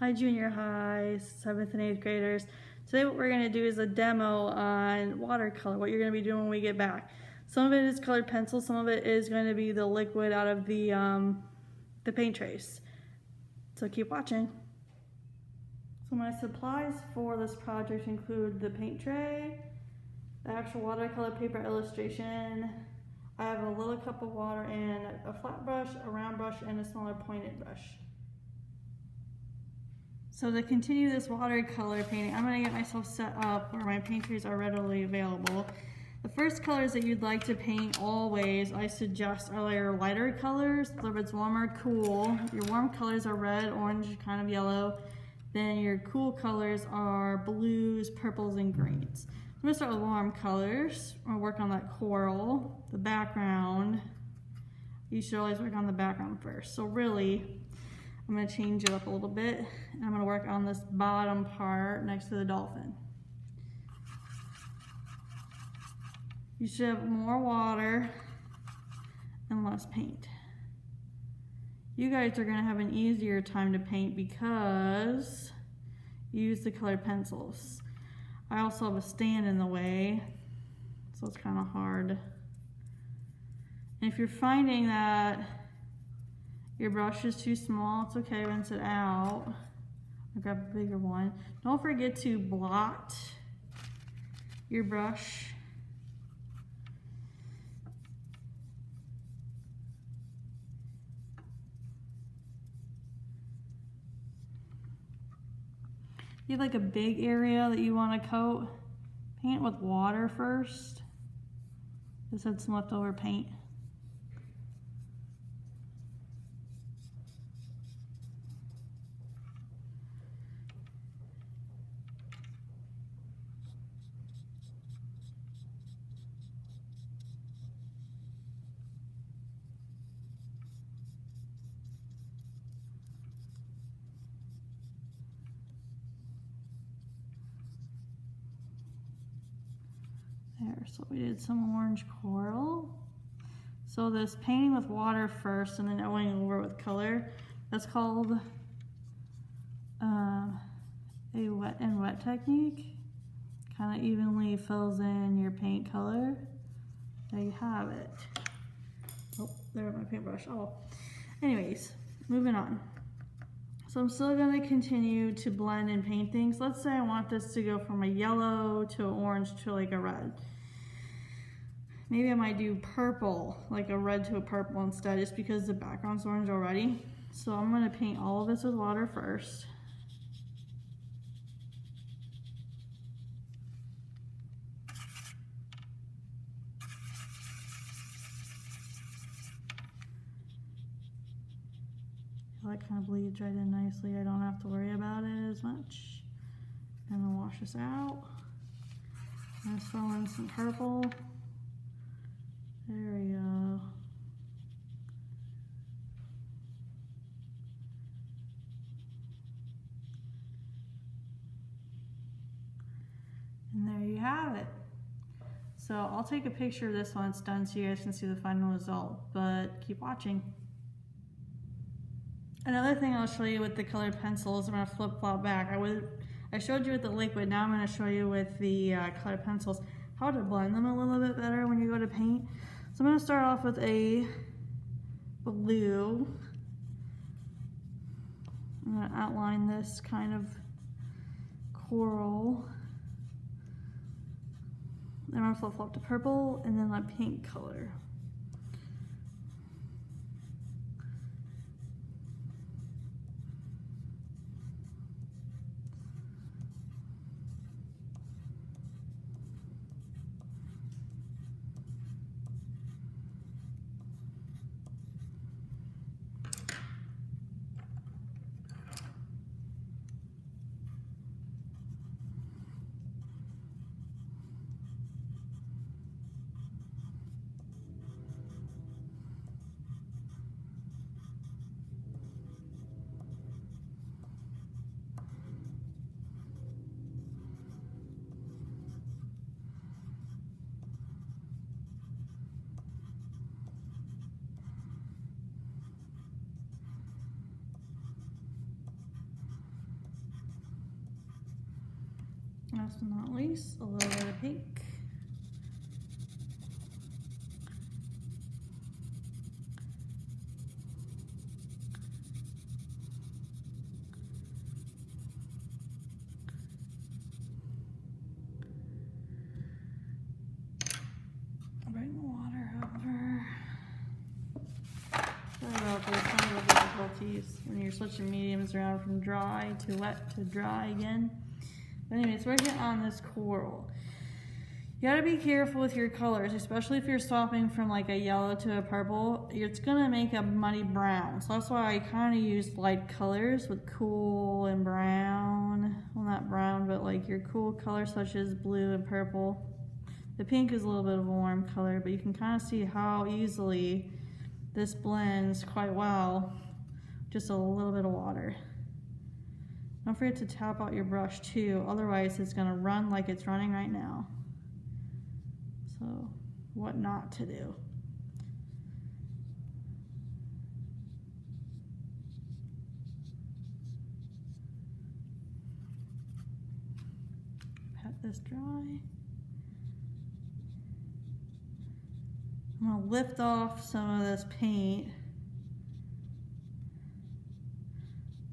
Hi junior high, 7th and 8th graders. Today what we're going to do is a demo on watercolor, what you're going to be doing when we get back. Some of it is colored pencil, some of it is going to be the liquid out of the paint trace. So keep watching. So my supplies for this project include the paint tray, the actual watercolor paper illustration. I have a little cup of water and a flat brush, a round brush, and a smaller pointed brush. So to continue this watercolor painting, I'm going to get myself set up where my paint trays are readily available. The first colors that you'd like to paint always, I suggest, are your lighter colors. So if it's warm or cool, your warm colors are red, orange, kind of yellow. Then your cool colors are blues, purples, and greens. I'm going to start with warm colors. I'm going to work on that coral, the background. You should always work on the background first. So really, I'm going to change it up a little bit, and I'm going to work on this bottom part next to the dolphin. You should have more water and less paint. You guys are going to have an easier time to paint because you use the colored pencils. I also have a stand in the way, so it's kind of hard. And if you're finding that your brush is too small, it's okay, rinse it out. I'll grab a bigger one. Don't forget to blot your brush. If you have like a big area that you want to coat, paint with water first. This had some leftover paint. There, so we did some orange coral. So this painting with water first and then going over with color, that's called a wet and wet technique. Kind of evenly fills in your paint color. There you have it. Oh, there's my paintbrush. Oh, anyways, moving on. So I'm still going to continue to blend and paint things. Let's say I want this to go from a yellow to an orange to like a red. Maybe I might do purple, like a red to a purple instead, just because the background's orange already. So I'm going to paint all of this with water first. That kind of bleeds right in nicely. I don't have to worry about it as much. And then wash this out. I'm just throw in some purple. There we go. And there you have it. So I'll take a picture of this when it's done so you guys can see the final result, but keep watching. Another thing I'll show you with the colored pencils, I'm going to flip-flop back. I showed you with the liquid, now I'm going to show you with the colored pencils how to blend them a little bit better when you go to paint. So I'm going to start off with a blue. I'm going to outline this kind of coral. Then I'm going to flip-flop to purple and then my pink color. Last but not least, a little bit of pink. Bring the water over. Sorry about those technical difficulties when you're switching mediums around from dry to wet to dry again. But anyways, we're getting on this coral. You gotta be careful with your colors, especially if you're swapping from like a yellow to a purple. It's gonna make a muddy brown. So that's why I kind of use light colors with cool and brown. Well, not brown, but like your cool colors such as blue and purple. The pink is a little bit of a warm color, but you can kind of see how easily this blends quite well. Just a little bit of water. Don't forget to tap out your brush too, otherwise it's gonna run like it's running right now. So, what not to do. Pat this dry. I'm gonna lift off some of this paint.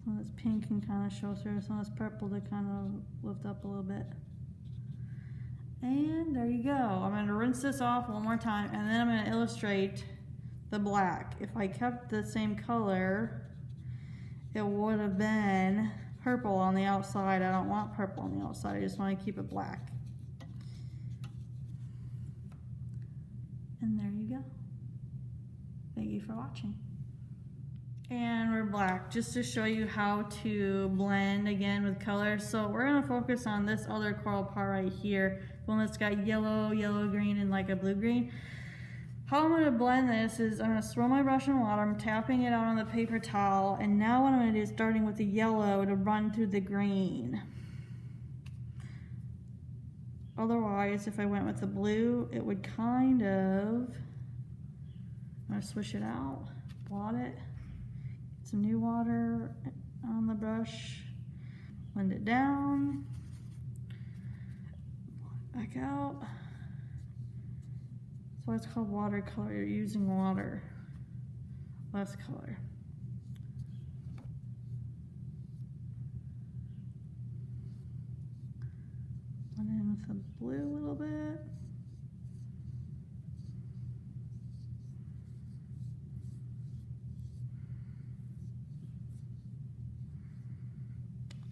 Some of this pink can kind of show through, some of this purple to kind of lift up a little bit. And there you go. I'm gonna rinse this off one more time, and then I'm gonna illustrate the black. If I kept the same color, it would have been purple on the outside. I don't want purple on the outside, I just want to keep it black. And there you go. Thank you for watching. And we're black, just to show you how to blend again with colors. So we're gonna focus on this other coral part right here, the one that's got yellow, green, and like a blue green. How I'm gonna blend this is I'm gonna swirl my brush in water, I'm tapping it out on the paper towel, and now what I'm gonna do is starting with the yellow to run through the green. Otherwise, if I went with the blue, it would kind of, I'm gonna swish it out, blot it, get some new water on the brush, blend it down, blot it back out. That's why it's called watercolor, you're using water, less color. Blend in with the blue a little bit.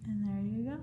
And there you go.